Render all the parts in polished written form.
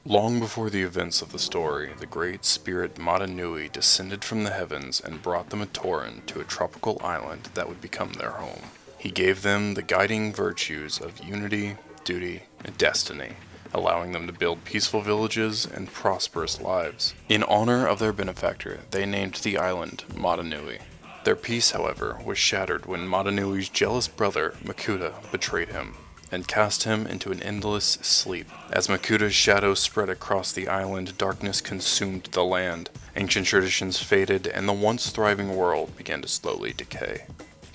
Long before the events of the story, the great spirit Mata Nui descended from the heavens and brought the Matoran to a tropical island that would become their home. He gave them the guiding virtues of unity, duty, and destiny, allowing them to build peaceful villages and prosperous lives. In honor of their benefactor, they named the island Mata Nui. Their peace, however, was shattered when Mata Nui's jealous brother, Makuta, betrayed him and cast him into an endless sleep. As Makuta's shadow spread across the island, darkness consumed the land. Ancient traditions faded, and the once thriving world began to slowly decay.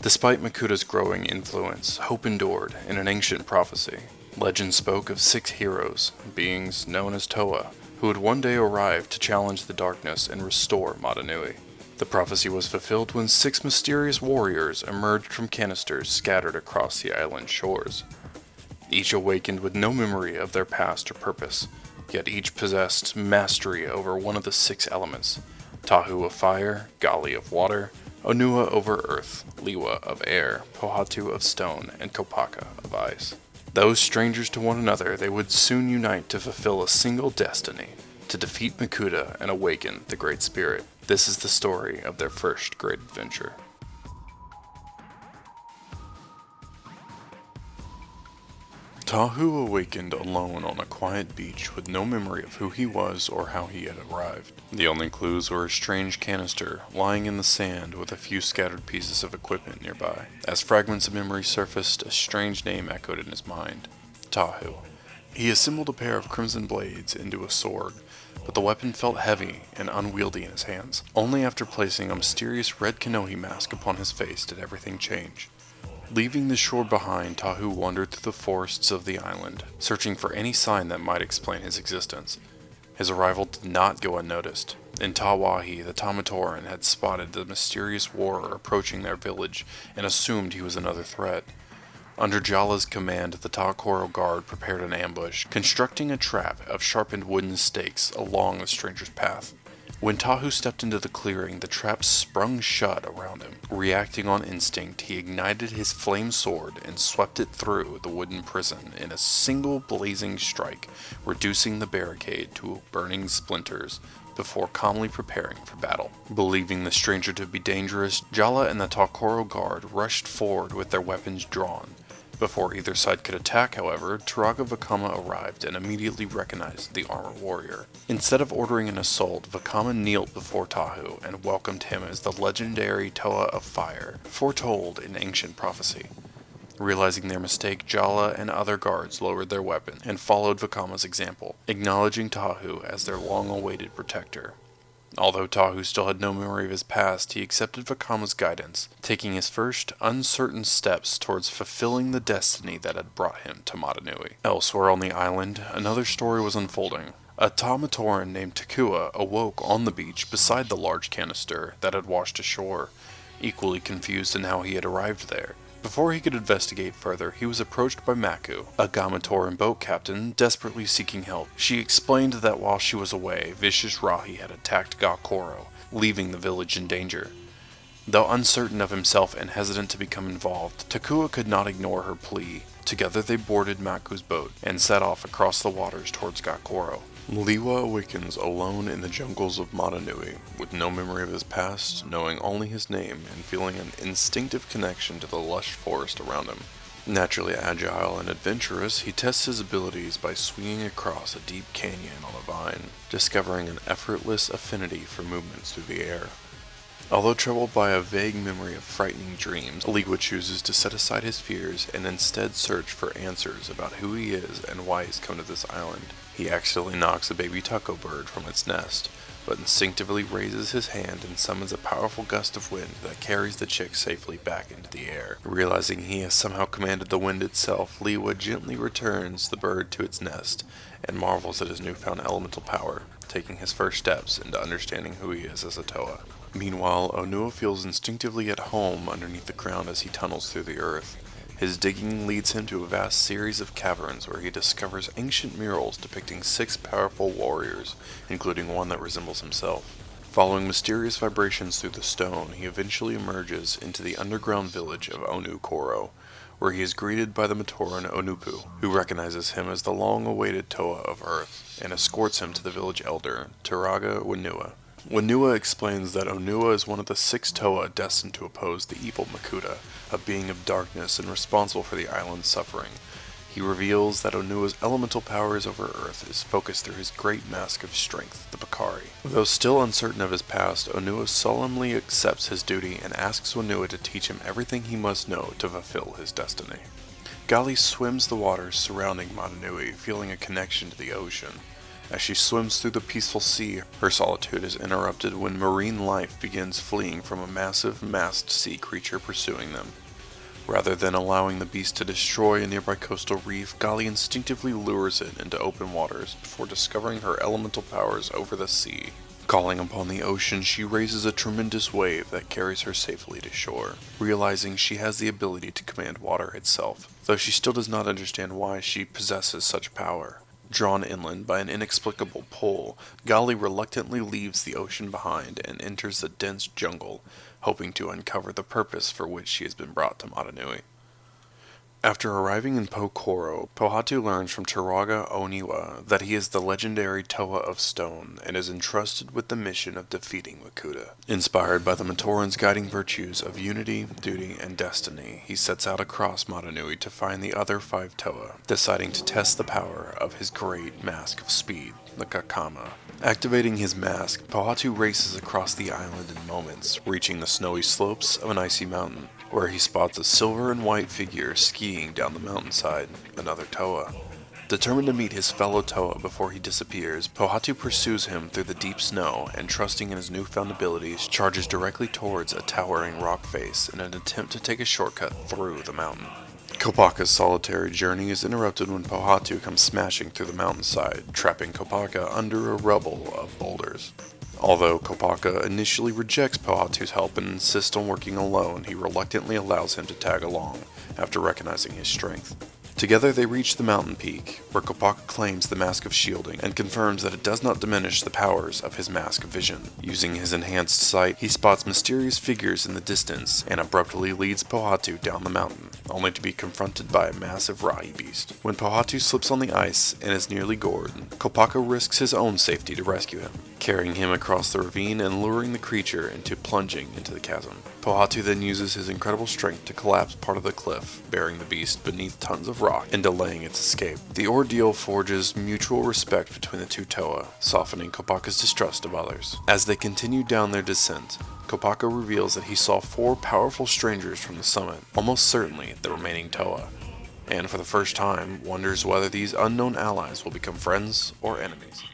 Despite Makuta's growing influence, hope endured in an ancient prophecy. Legend spoke of 6 heroes, beings known as Toa, who would one day arrive to challenge the darkness and restore Mata Nui. The prophecy was fulfilled when 6 mysterious warriors emerged from canisters scattered across the island's shores. Each awakened with no memory of their past or purpose, yet each possessed mastery over one of the 6 elements: Tahu of fire, Gali of water, Onua over earth, Liwa of air, Pohatu of stone, and Kopaka of ice. Though strangers to one another, they would soon unite to fulfill a single destiny: to defeat Makuta and awaken the Great Spirit. This is the story of their first great adventure. Tahu awakened alone on a quiet beach with no memory of who he was or how he had arrived. The only clues were a strange canister lying in the sand with a few scattered pieces of equipment nearby. As fragments of memory surfaced, a strange name echoed in his mind: Tahu. He assembled a pair of crimson blades into a sword, but the weapon felt heavy and unwieldy in his hands. Only after placing a mysterious red kanohi mask upon his face did everything change. Leaving the shore behind, Tahu wandered through the forests of the island, searching for any sign that might explain his existence. His arrival did not go unnoticed. In Tawahi, the Tamatoran had spotted the mysterious warrior approaching their village and assumed he was another threat. Under Jala's command, the Takoro guard prepared an ambush, constructing a trap of sharpened wooden stakes along the stranger's path. When Tahu stepped into the clearing, the trap sprung shut around him. Reacting on instinct, he ignited his flame sword and swept it through the wooden prison in a single blazing strike, reducing the barricade to burning splinters before calmly preparing for battle. Believing the stranger to be dangerous, Jala and the Takoro guard rushed forward with their weapons drawn. Before either side could attack, however, Turaga Vakama arrived and immediately recognized the armored warrior. Instead of ordering an assault, Vakama kneeled before Tahu and welcomed him as the legendary Toa of Fire, foretold in ancient prophecy. Realizing their mistake, Jala and other guards lowered their weapons and followed Vakama's example, acknowledging Tahu as their long-awaited protector. Although Tahu still had no memory of his past, he accepted Vakama's guidance, taking his first uncertain steps towards fulfilling the destiny that had brought him to Mata Nui. Elsewhere on the island, another story was unfolding. A Tamatoran named Takua awoke on the beach beside the large canister that had washed ashore, equally confused in how he had arrived there. Before he could investigate further, he was approached by Maku, a Gamatoran boat captain, desperately seeking help. She explained that while she was away, vicious Rahi had attacked Gakoro, leaving the village in danger. Though uncertain of himself and hesitant to become involved, Takua could not ignore her plea. Together they boarded Maku's boat and set off across the waters towards Gakoro. Liwa awakens alone in the jungles of Mata Nui, with no memory of his past, knowing only his name and feeling an instinctive connection to the lush forest around him. Naturally agile and adventurous, he tests his abilities by swinging across a deep canyon on a vine, discovering an effortless affinity for movements through the air. Although troubled by a vague memory of frightening dreams, Liwa chooses to set aside his fears and instead search for answers about who he is and why he's come to this island. He accidentally knocks a baby taco bird from its nest, but instinctively raises his hand and summons a powerful gust of wind that carries the chick safely back into the air. Realizing he has somehow commanded the wind itself, Liwa gently returns the bird to its nest and marvels at his newfound elemental power, taking his first steps into understanding who he is as a Toa. Meanwhile, Onua feels instinctively at home underneath the ground as he tunnels through the earth. His digging leads him to a vast series of caverns where he discovers ancient murals depicting 6 powerful warriors, including one that resembles himself. Following mysterious vibrations through the stone, he eventually emerges into the underground village of Onu Koro, where he is greeted by the Matoran Onupu, who recognizes him as the long-awaited Toa of Earth, and escorts him to the village elder, Turaga Wenua. Wenua explains that Onua is one of the 6 Toa destined to oppose the evil Makuta, a being of darkness and responsible for the island's suffering. He reveals that Onua's elemental powers over Earth is focused through his great mask of strength, the Bakari. Though still uncertain of his past, Onua solemnly accepts his duty and asks Wenua to teach him everything he must know to fulfill his destiny. Gali swims the waters surrounding Motunui, feeling a connection to the ocean. As she swims through the peaceful sea, her solitude is interrupted when marine life begins fleeing from a massive, masked sea creature pursuing them. Rather than allowing the beast to destroy a nearby coastal reef, Gali instinctively lures it into open waters before discovering her elemental powers over the sea. Calling upon the ocean, she raises a tremendous wave that carries her safely to shore, realizing she has the ability to command water itself, though she still does not understand why she possesses such power. Drawn inland by an inexplicable pull, Gali reluctantly leaves the ocean behind and enters the dense jungle, hoping to uncover the purpose for which she has been brought to Motunui. After arriving in Pokoro, Pohatu learns from Turaga Oniwa that he is the legendary Toa of Stone and is entrusted with the mission of defeating Makuta. Inspired by the Matoran's guiding virtues of unity, duty, and destiny, he sets out across Motunui to find the other 5 Toa, deciding to test the power of his great mask of speed, the Kakama. Activating his mask, Pohatu races across the island in moments, reaching the snowy slopes of an icy mountain, where he spots a silver and white figure skiing down the mountainside, another Toa. Determined to meet his fellow Toa before he disappears, Pohatu pursues him through the deep snow and, trusting in his newfound abilities, charges directly towards a towering rock face in an attempt to take a shortcut through the mountain. Kopaka's solitary journey is interrupted when Pohatu comes smashing through the mountainside, trapping Kopaka under a rubble of boulders. Although Kopaka initially rejects Pohatu's help and insists on working alone, he reluctantly allows him to tag along, after recognizing his strength. Together they reach the mountain peak, where Kopaka claims the Mask of Shielding and confirms that it does not diminish the powers of his Mask of Vision. Using his enhanced sight, he spots mysterious figures in the distance and abruptly leads Pohatu down the mountain, only to be confronted by a massive Rahi beast. When Pohatu slips on the ice and is nearly gored, Kopaka risks his own safety to rescue him, carrying him across the ravine and luring the creature into plunging into the chasm. Pohatu then uses his incredible strength to collapse part of the cliff, burying the beast beneath tons of rock and delaying its escape. The ordeal forges mutual respect between the 2 Toa, softening Kopaka's distrust of others. As they continue down their descent, Kopaka reveals that he saw 4 powerful strangers from the summit, almost certainly the remaining Toa, and for the first time wonders whether these unknown allies will become friends or enemies.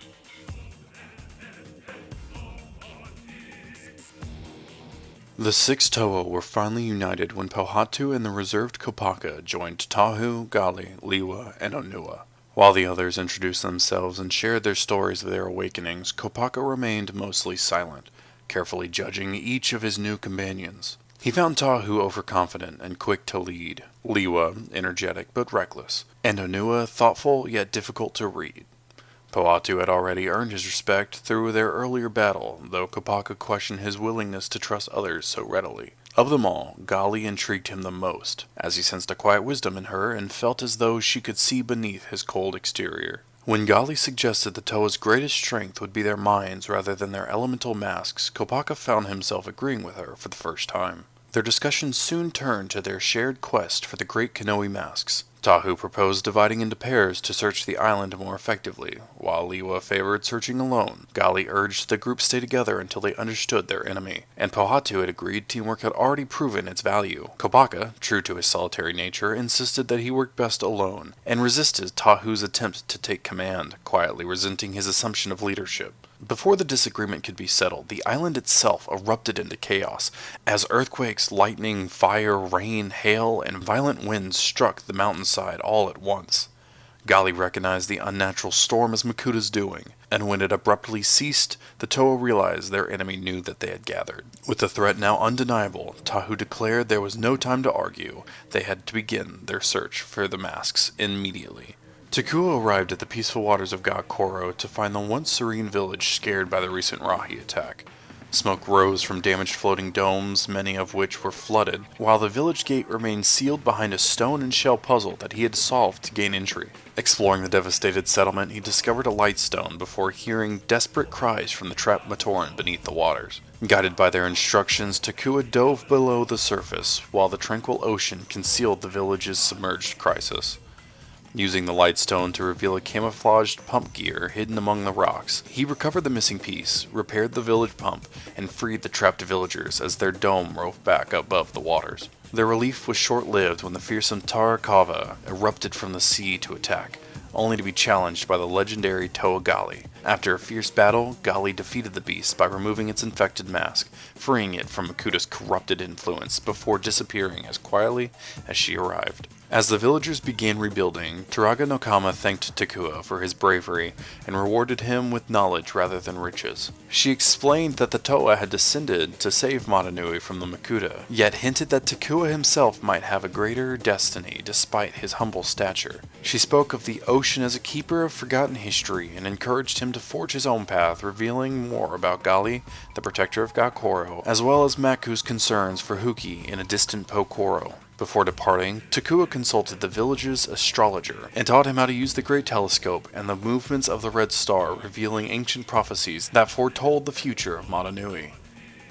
The 6 Toa were finally united when Pohatu and the reserved Kopaka joined Tahu, Gali, Liwa, and Onua. While the others introduced themselves and shared their stories of their awakenings, Kopaka remained mostly silent, carefully judging each of his new companions. He found Tahu overconfident and quick to lead, Liwa energetic but reckless, and Onua thoughtful yet difficult to read. Pohatu had already earned his respect through their earlier battle, though Kopaka questioned his willingness to trust others so readily. Of them all, Gali intrigued him the most, as he sensed a quiet wisdom in her and felt as though she could see beneath his cold exterior. When Gali suggested the Toa's greatest strength would be their minds rather than their elemental masks, Kopaka found himself agreeing with her for the first time. Their discussion soon turned to their shared quest for the great Kanohi masks. Tahu proposed dividing into pairs to search the island more effectively, while Liwa favored searching alone. Gali urged the group stay together until they understood their enemy, and Pohatu had agreed teamwork had already proven its value. Kopaka, true to his solitary nature, insisted that he worked best alone, and resisted Tahu's attempt to take command, quietly resenting his assumption of leadership. Before the disagreement could be settled, the island itself erupted into chaos, as earthquakes, lightning, fire, rain, hail, and violent winds struck the mountainside all at once. Gali recognized the unnatural storm as Makuta's doing, and when it abruptly ceased, the Toa realized their enemy knew that they had gathered. With the threat now undeniable, Tahu declared there was no time to argue. They had to begin their search for the masks immediately. Takua arrived at the peaceful waters of Ga Koro to find the once serene village scared by the recent Rahi attack. Smoke rose from damaged floating domes, many of which were flooded, while the village gate remained sealed behind a stone and shell puzzle that he had solved to gain entry. Exploring the devastated settlement, he discovered a light stone before hearing desperate cries from the trapped Matoran beneath the waters. Guided by their instructions, Takua dove below the surface, while the tranquil ocean concealed the village's submerged crisis. Using the light stone to reveal a camouflaged pump gear hidden among the rocks, he recovered the missing piece, repaired the village pump, and freed the trapped villagers as their dome rose back above the waters. Their relief was short-lived when the fearsome Tarakava erupted from the sea to attack, only to be challenged by the legendary Toa Gali. After a fierce battle, Gali defeated the beast by removing its infected mask, freeing it from Makuta's corrupted influence before disappearing as quietly as she arrived. As the villagers began rebuilding, Turaga no Kama thanked Takua for his bravery and rewarded him with knowledge rather than riches. She explained that the Toa had descended to save Motunui from the Makuta, yet hinted that Takua himself might have a greater destiny despite his humble stature. She spoke of the ocean as a keeper of forgotten history and encouraged him to forge his own path, revealing more about Gali, the protector of Gakoro, as well as Maku's concerns for Huki in a distant Pokoro. Before departing, Takua consulted the village's astrologer and taught him how to use the Great Telescope and the movements of the Red Star, revealing ancient prophecies that foretold the future of Motunui.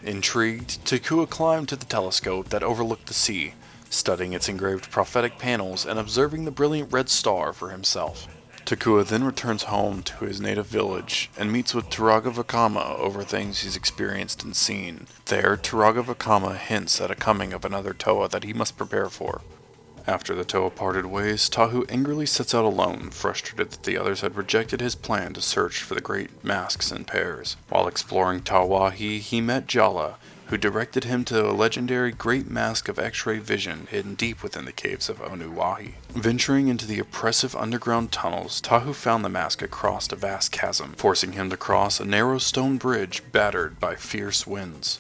Intrigued, Takua climbed to the telescope that overlooked the sea, studying its engraved prophetic panels and observing the brilliant Red Star for himself. Takua then returns home to his native village and meets with Turaga Vakama over things he's experienced and seen. There, Turaga Vakama hints at a coming of another Toa that he must prepare for. After the Toa parted ways, Tahu angrily sets out alone, frustrated that the others had rejected his plan to search for the great masks in pairs. While exploring Tawahi, he met Jala, who directed him to a legendary Great Mask of X-ray vision hidden deep within the caves of Onuwahi. Venturing into the oppressive underground tunnels, Tahu found the mask across a vast chasm, forcing him to cross a narrow stone bridge battered by fierce winds.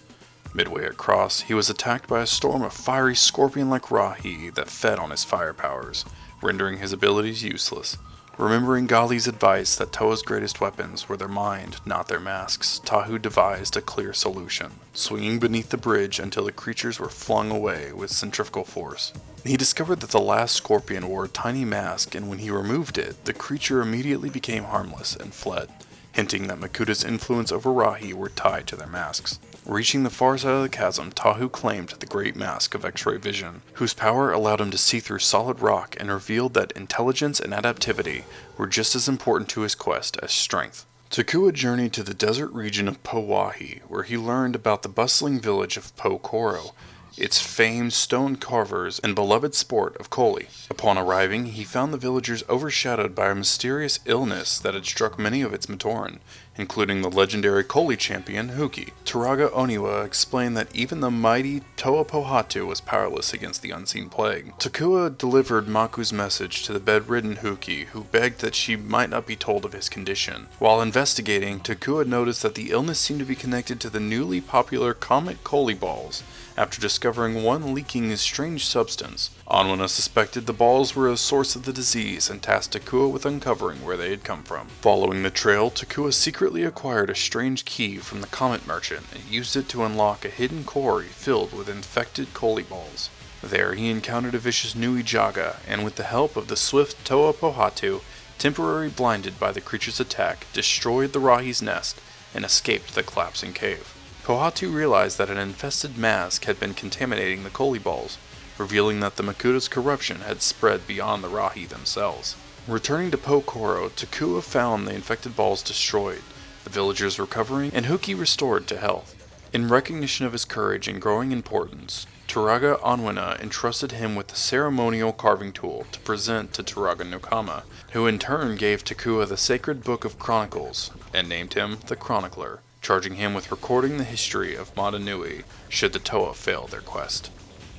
Midway across, he was attacked by a storm of fiery scorpion-like Rahi that fed on his fire powers, rendering his abilities useless. Remembering Gali's advice that Toa's greatest weapons were their mind, not their masks, Tahu devised a clear solution, swinging beneath the bridge until the creatures were flung away with centrifugal force. He discovered that the last scorpion wore a tiny mask, and when he removed it, the creature immediately became harmless and fled, hinting that Makuta's influence over Rahi were tied to their masks. Reaching the far side of the chasm, Tahu claimed the Great Mask of X-ray vision, whose power allowed him to see through solid rock and revealed that intelligence and adaptivity were just as important to his quest as strength. Takua journeyed to the desert region of Powahi, where he learned about the bustling village of Pokoro, its famed stone carvers and beloved sport of Koli. Upon arriving, he found the villagers overshadowed by a mysterious illness that had struck many of its Matoran, including the legendary Koli champion, Huki. Turaga Oniwa explained that even the mighty Toa Pohatu was powerless against the unseen plague. Takua delivered Maku's message to the bedridden Huki, who begged that she might not be told of his condition. While investigating, Takua noticed that the illness seemed to be connected to the newly popular Comet Koli balls, after discovering one leaking a strange substance. Anwana suspected the balls were a source of the disease and tasked Takua with uncovering where they had come from. Following the trail, Takua secretly acquired a strange key from the Comet Merchant and used it to unlock a hidden quarry filled with infected Koli balls. There he encountered a vicious Nui Jaga, and with the help of the swift Toa Pohatu, temporarily blinded by the creature's attack, destroyed the Rahi's nest and escaped the collapsing cave. Pohatu realized that an infested mask had been contaminating the Koli balls, revealing that the Makuta's corruption had spread beyond the Rahi themselves. Returning to Pokoro, Takua found the infected balls destroyed, the villagers recovering, and Huki restored to health. In recognition of his courage and growing importance, Turaga Anwana entrusted him with a ceremonial carving tool to present to Turaga no Kama, who in turn gave Takua the sacred Book of Chronicles, and named him the Chronicler, charging him with recording the history of Motunui should the Toa fail their quest.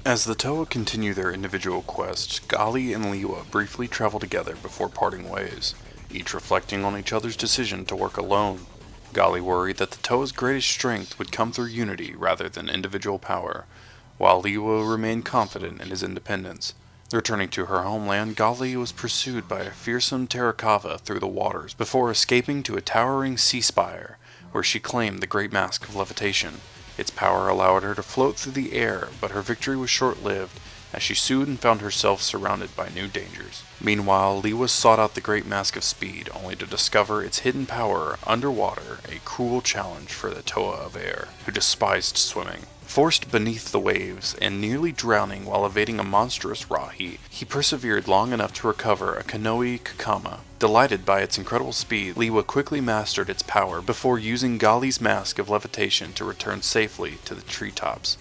As the Toa continue their individual quests, Gali and Liwa briefly travel together before parting ways, each reflecting on each other's decision to work alone. Gali worried that the Toa's greatest strength would come through unity rather than individual power, while Liwa remained confident in his independence. Returning to her homeland, Gali was pursued by a fearsome Tarakava through the waters before escaping to a towering sea spire, where she claimed the Great Mask of Levitation. Its power allowed her to float through the air, but her victory was short-lived, as she soon found herself surrounded by new dangers. Meanwhile, Liwa sought out the Great Mask of Speed, only to discover its hidden power underwater, a cruel challenge for the Toa of Air, who despised swimming. Forced beneath the waves and nearly drowning while evading a monstrous rahi, he persevered long enough to recover a Kanoe Kakama. Delighted by its incredible speed, Liwa quickly mastered its power before using Gali's Mask of Levitation to return safely to the treetops.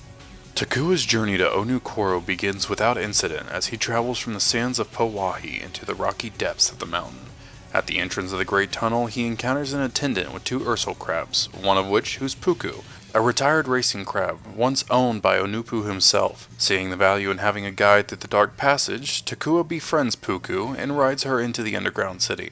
Takua's journey to Onukoro begins without incident as he travels from the sands of Pauahi into the rocky depths of the mountain. At the entrance of the Great Tunnel, he encounters an attendant with 2 ursal crabs, one of which who's Puku, a retired racing crab, once owned by Onupu himself. Seeing the value in having a guide through the dark passage, Takua befriends Puku and rides her into the underground city.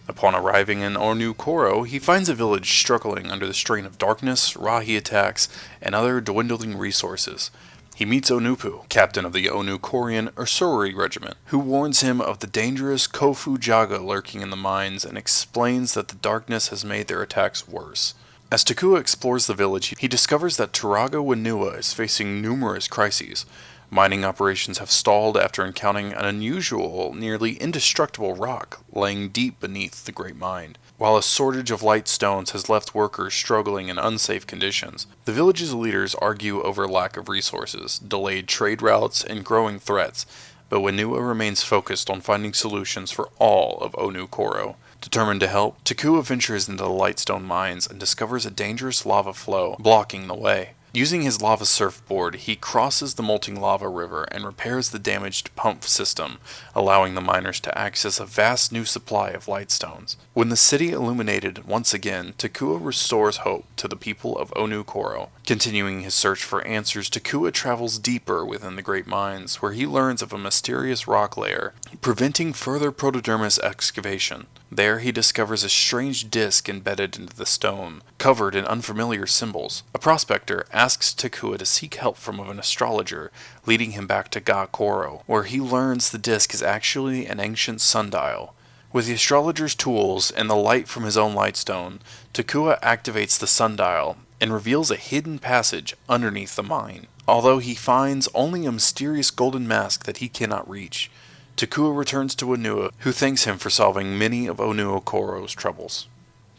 Upon arriving in Onukoro, he finds a village struggling under the strain of darkness, rahi attacks, and other dwindling resources. He meets Onupu, captain of the Onukorian Ursuri Regiment, who warns him of the dangerous Kofu Jaga lurking in the mines and explains that the darkness has made their attacks worse. As Takua explores the village, he discovers that Turaga Whenua is facing numerous crises. Mining operations have stalled after encountering an unusual, nearly indestructible rock laying deep beneath the great mine, while a shortage of light stones has left workers struggling in unsafe conditions. The village's leaders argue over lack of resources, delayed trade routes, and growing threats, but Whenua remains focused on finding solutions for all of Onukoro. Determined to help, Takua ventures into the Lightstone mines and discovers a dangerous lava flow blocking the way. Using his lava surfboard, he crosses the molten lava river and repairs the damaged pump system, allowing the miners to access a vast new supply of lightstones. When the city illuminated once again, Takua restores hope to the people of Onukoro. Continuing his search for answers, Takua travels deeper within the great mines, where he learns of a mysterious rock layer, preventing further protodermis excavation. There he discovers a strange disc embedded into the stone, covered in unfamiliar symbols. A prospector asks Takua to seek help from an astrologer, leading him back to Ga Koro, where he learns the disc is actually an ancient sundial. With the astrologer's tools and the light from his own lightstone, Takua activates the sundial and reveals a hidden passage underneath the mine. Although he finds only a mysterious golden mask that he cannot reach, Takua returns to Whenua, who thanks him for solving many of Onukoro's troubles.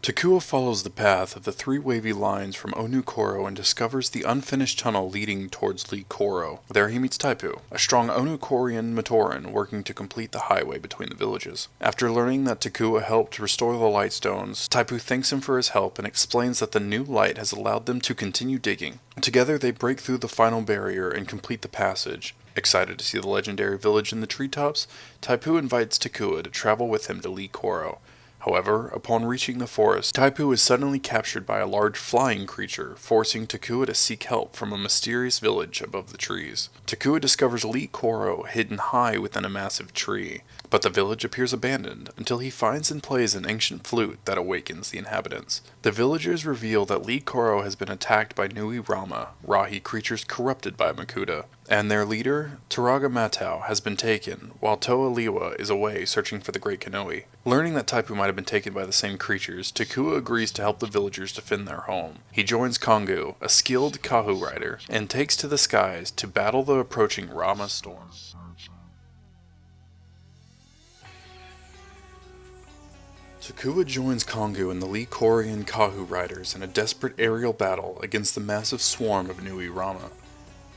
Takua follows the path of the 3 wavy lines from Onukoro and discovers the unfinished tunnel leading towards Lee Koro. There he meets Taipu, a strong Onukorian Matoran working to complete the highway between the villages. After learning that Takua helped restore the Lightstones, Taipu thanks him for his help and explains that the new light has allowed them to continue digging. Together they break through the final barrier and complete the passage. Excited to see the legendary village in the treetops, Taipu invites Takua to travel with him to Lee Koro. However, upon reaching the forest, Taipu is suddenly captured by a large flying creature, forcing Takua to seek help from a mysterious village above the trees. Takua discovers Lee Koro hidden high within a massive tree, but the village appears abandoned until he finds and plays an ancient flute that awakens the inhabitants. The villagers reveal that Lee Koro has been attacked by Nui Rama, Rahi creatures corrupted by Makuta, and their leader, Turaga Matau, has been taken, while Toa Liwa is away searching for the Great Kanoe. Learning that Taipu might have been taken by the same creatures, Takua agrees to help the villagers defend their home. He joins Kongu, a skilled Kahu rider, and takes to the skies to battle the approaching Rama storm. Takua joins Kongu and the Lee Korian Kahu riders in a desperate aerial battle against the massive swarm of Nui Rama.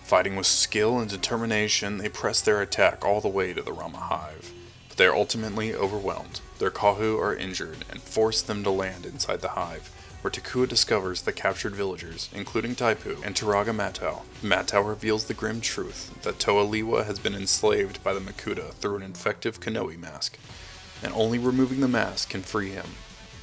Fighting with skill and determination, they press their attack all the way to the Rama hive. But they are ultimately overwhelmed. Their Kahu are injured and force them to land inside the hive, where Takua discovers the captured villagers, including Taipu and Turaga Matau. Matau reveals the grim truth that Toa Liwa has been enslaved by the Makuta through an infective Kanoe mask, and only removing the mask can free him.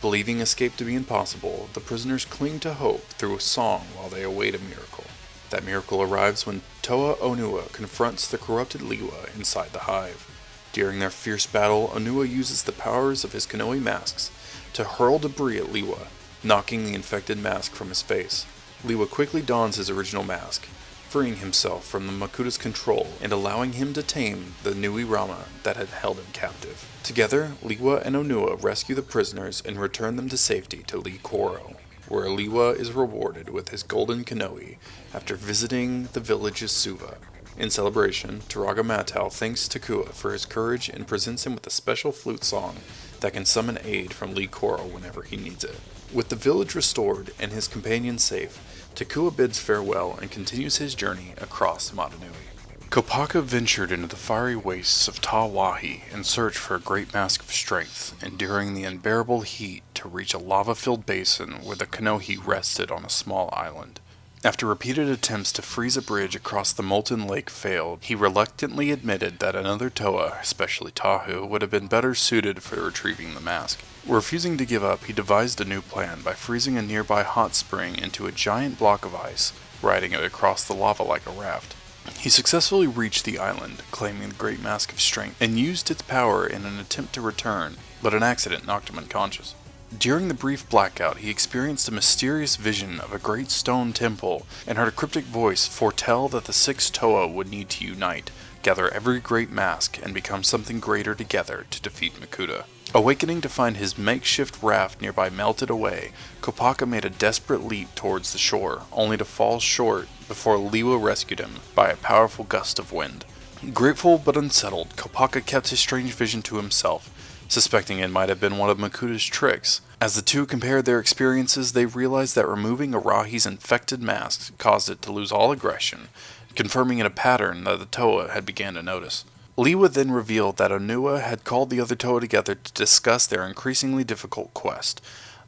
Believing escape to be impossible, the prisoners cling to hope through a song while they await a miracle. That miracle arrives when Toa Onua confronts the corrupted Liwa inside the hive. During their fierce battle, Onua uses the powers of his Kanoe masks to hurl debris at Liwa, knocking the infected mask from his face. Liwa quickly dons his original mask, freeing himself from the Makuta's control and allowing him to tame the Nui Rama that had held him captive. Together, Liwa and Onua rescue the prisoners and return them to safety to Lee Koro. where Liwa is rewarded with his golden kanoe after visiting the village's Suva. In celebration, Turaga Matau thanks Takua for his courage and presents him with a special flute song that can summon aid from Lee Coral whenever he needs it. With the village restored and his companions safe, Takua bids farewell and continues his journey across Motunui. Kopaka ventured into the fiery wastes of Tawahi in search for a great mask of strength, enduring the unbearable heat to reach a lava-filled basin where the Kanohi rested on a small island. After repeated attempts to freeze a bridge across the molten lake failed, he reluctantly admitted that another Toa, especially Tahu, would have been better suited for retrieving the mask. Refusing to give up, he devised a new plan by freezing a nearby hot spring into a giant block of ice, riding it across the lava like a raft. He successfully reached the island, claiming the Great Mask of Strength, and used its power in an attempt to return, but an accident knocked him unconscious. During the brief blackout, he experienced a mysterious vision of a great stone temple and heard a cryptic voice foretell that the 6 Toa would need to unite, gather every great mask, and become something greater together to defeat Makuta. Awakening to find his makeshift raft nearby melted away, Kopaka made a desperate leap towards the shore, only to fall short before Liwa rescued him by a powerful gust of wind. Grateful but unsettled, Kopaka kept his strange vision to himself, suspecting it might have been one of Makuta's tricks. As the two compared their experiences, they realized that removing Arahi's infected mask caused it to lose all aggression, confirming in a pattern that the Toa had began to notice. Liwa then revealed that Onua had called the other Toa together to discuss their increasingly difficult quest.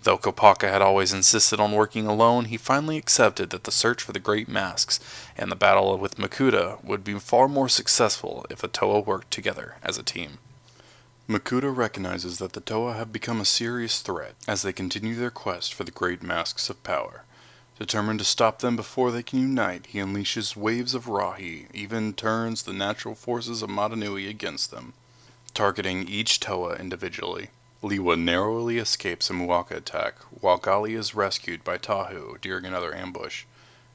Though Kopaka had always insisted on working alone, he finally accepted that the search for the Great Masks and the battle with Makuta would be far more successful if the Toa worked together as a team. Makuta recognizes that the Toa have become a serious threat as they continue their quest for the Great Masks of Power. Determined to stop them before they can unite, he unleashes waves of Rahi, even turns the natural forces of Motunui against them, targeting each Toa individually. Liwa narrowly escapes a Muaka attack, while Gali is rescued by Tahu during another ambush.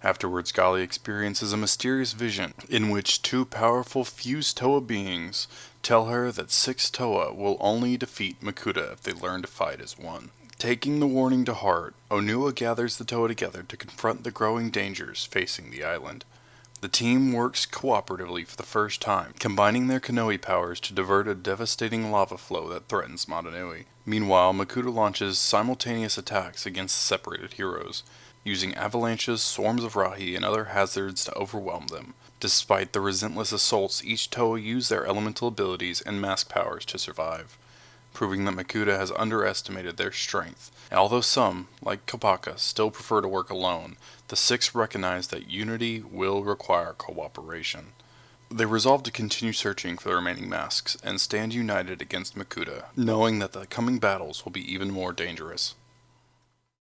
Afterwards, Gali experiences a mysterious vision in which 2 powerful fused Toa beings tell her that 6 Toa will only defeat Makuta if they learn to fight as one. Taking the warning to heart, Onua gathers the Toa together to confront the growing dangers facing the island. The team works cooperatively for the first time, combining their Kanoe powers to divert a devastating lava flow that threatens Motunui. Meanwhile, Makuta launches simultaneous attacks against the separated heroes, using avalanches, swarms of Rahi, and other hazards to overwhelm them. Despite the relentless assaults, each Toa use their elemental abilities and mask powers to survive, proving that Makuta has underestimated their strength. And although some, like Kopaka, still prefer to work alone, the 6 recognize that unity will require cooperation. They resolve to continue searching for the remaining masks and stand united against Makuta, knowing that the coming battles will be even more dangerous.